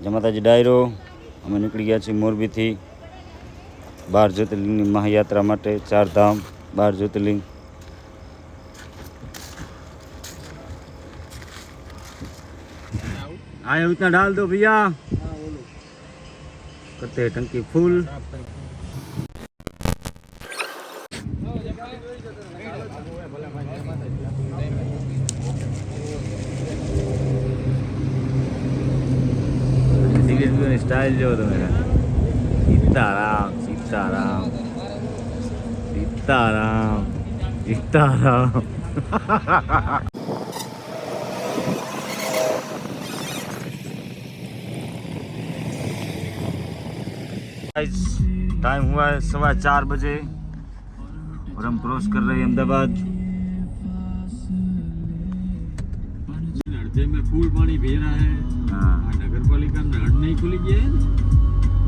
જય માતાજી ડાયરો. અમે નીકળી ગયા છીએ મોરબીથી 12 જ્યોતિર્લિંગની મહાયાત્રા માટે. 4 ધામ 12 જ્યોતિર્લિંગ. आया उतना डाल दो भैया. करते हैं टंकी फुल. स्टाइल जो तो मेरा सीताराम सीताराम सीताराम सीताराम. टाइम हुआ है 4:15 बजे और हम क्रॉस कर रहे हैं अहमदाबाद. नर्दे में फूल पानी बह रहा है. हाँ, नगर पालिका नहर नहीं खुली गया है.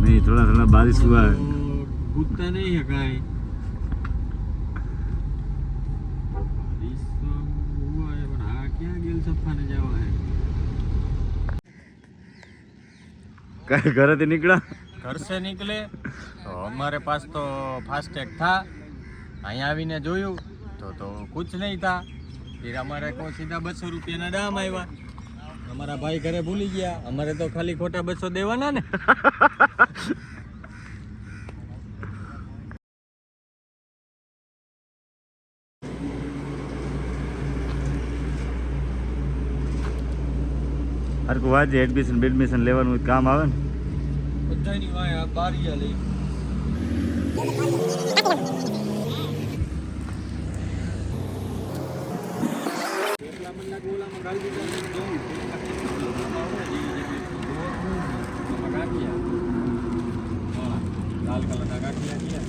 नहीं थोड़ा थोड़ा बारिश हुआ है. कूदता नहीं है गाय. बारिश तो हुआ है पर हाँ क्या गेल सफा ने जावा है. घर से निकला. घर से निकले तो हमारे पास तो फास्टैग था. અહીંયા આવીને જોયું તો कुछ नहीं था. फिर हमारे को सीधा 200 રૂપિયાના દામ આવ્યા. हमारा भाई घरे भूली गया. हमारे तो खाली खोटा 200 देवाना ने. हर को आज एडमिशन बेडमिशन लेવાનું કામ આવે ને. બધાની વાય આ બારીયા લઈ. કેટલા મહિના ગોલામાં ગાડી દીધા જોયું. લાલ કલરના ગાંઠિયા ગયા.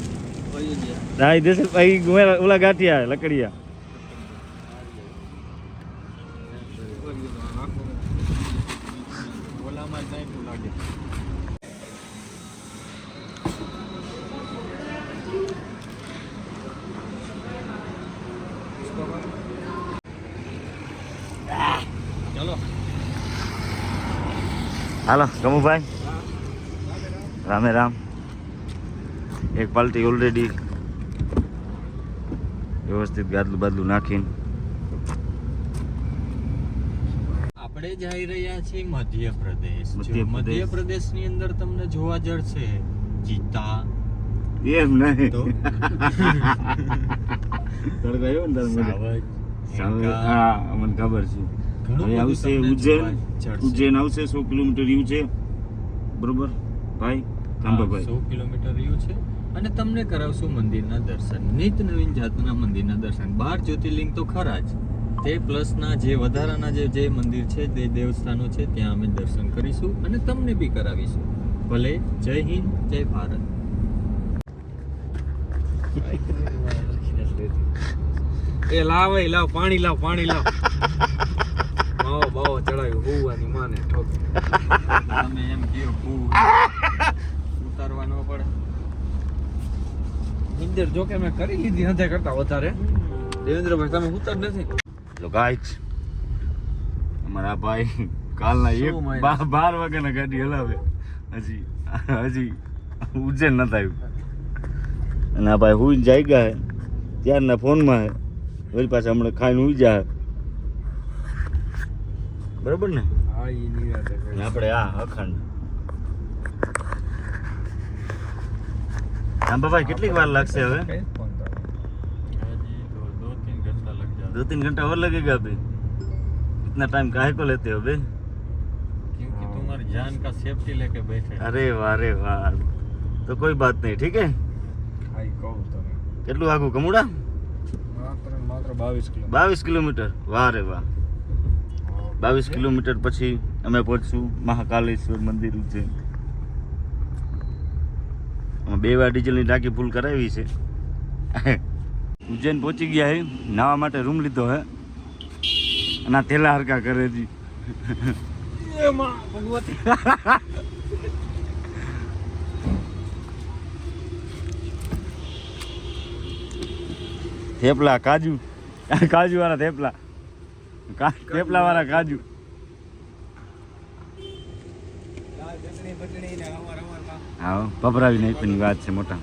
ઓય ગયા. દાઈ દેસ ભાઈ ગુમેલા ઓલા ગાંઠિયા લકડિયા. ગોલામાં જાય તો લાગે. चलो હાલો કમુભાઈ. રામે રામ. એક પાલટી ઓલરેડી વ્યવસ્થિત ગાદલું બાદલું નાખીને આપણે જઈ રહ્યા છીએ મધ્યપ્રદેશ. મધ્યપ્રદેશ. મધ્યપ્રદેશની અંદર તમને જોવા જળશે ચિત્તા. એમ નહીં તો તડકો આવ્યો ને તાર મને. સાવજ, હા મને ખબર છે. ઘણું હવે બધું આવશે તમને ઉજ્જૈન. જોવા જળશે. ઉજ્જૈન આવશે 100 કિલોમીટર રહ્યું છે બરોબર ભાઈ કાંબાભાઈ. 100 કિલોમીટર રહ્યું છે અને તમને કરાવશું મંદિરના દર્શન. નિત નવીન જાતના મંદિરના દર્શન. 12 જ્યોતિર્લિંગ તો ખરા જ, તે પ્લસના જે વધારાના જે મંદિર છે, તે દેવસ્થાનો છે, ત્યાં અમે દર્શન કરીશું અને તમને બી કરાવીશું. ભલે. જય હિન્દ, જય ભારત. એ લાવ પાણી લાવ બાવો ચડાવ્યું હોવાની માને ઠોક. તમે એમ કયો હું ઉતારવા ન પડે. ઇન્દર જો કે મેં કરી લીધી હંધે કરતા વધારે. દેવેન્દ્રભાઈ તમે ઉતાર નથી. લો ગાઈસ અમારા ભાઈ કાલના શું 12 વાગ્યાના ગાડી હલાવે. હજી ઉજ્જૈન નતા આવ્યું અને આ ભાઈ હુઈ જાય ગયા ત્યારના ફોનમાં હે. વળી પાછા હમણાં ખાઈને હુઈ જાય બરોબર ને. હા ઈ નિરાતે અને આપણે આ અખંડ રામભાઈ કેટલીક વાર લાગશે હવે? हजी तो 2-3 घंटा लग जाता. 2-3 घंटा और लगेगा अभी. इतना टाइम काहे को लेते हो बे? क्योंकि तुम्हारी जान का सेफ्टी लेके बैठे. अरे वाह तो कोई बात नहीं ठीक है. खाई कहूँ તમે કેટલું આગું કમુડા? માત્ર 22 કિલો. 22 કિલોમીટર. વાહ રે વાહ. 22 કિલોમીટર પછી અમે પહોંચશું મહાકાલેશ્વર મંદિર ઉજ્જૈન. અમે 2 વાર ડીઝલની ટાંકી ફૂલ કરાવી છે. ઉજ્જૈન પહોંચી ગયા હે. નાવા માટે રૂમ લીધો હે અને આ થેલા હરકા કરે જી. એ માં ભગવતી. થેપલા કાજુ વાળા થેપલા થેપલા વાળા કાજુ. હા પપરાવી નાખવાની વાત છે મોટા.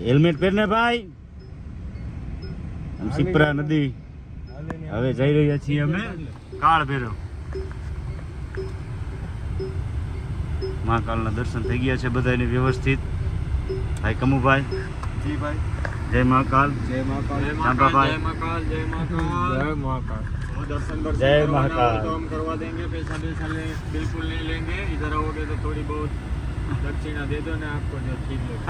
હેલ્મેટ પહેરને ભાઈ. આમ સિપરા નદી હવે જઈ રહ્યા છીએ અમે કાળ ભેરવ. મહાકાલના દર્શન થઈ ગયા છે બધાને વ્યવસ્થિત. ભાઈ કમુભાઈ જી ભાઈ. જય મહાકાલ. જય મહાકાલ. ચાંપાભાઈ. जय महाकाल. जय महाकाल. जय महाकाल. वो दर्शन जय करवाना हो महाकाल. तो हम करवा देंगे. पैसा बिल्कुल नहीं लेंगे. इधर आओगे तो थोड़ी बहुत दक्षिणा दे दो ना आपको जो ठीक लगे.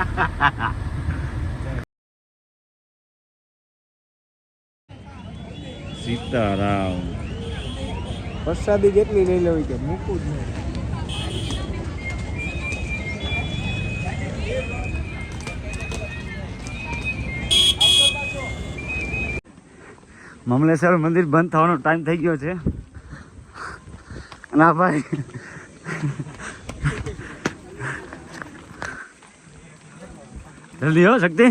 સીતારામ. प्रसादी કેટલી લઈ લેવી કે મૂકું જ નહીં. મમલેશ્વર મંદિર બંધ થવાનો ટાઈમ થઈ ગયો છે. ના ભાઈ જલ્દી હો શક્તિ.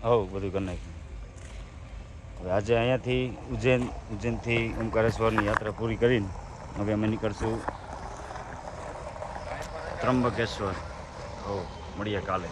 હવ બધું કરી નાખ્યું. હવે આજે અહીંયાથી ઉજ્જૈનથી ઓમકારેશ્વરની યાત્રા પૂરી કરીને હવે અમે નીકળશું ત્રંબકેશ્વર. હવ મળીએ કાલે.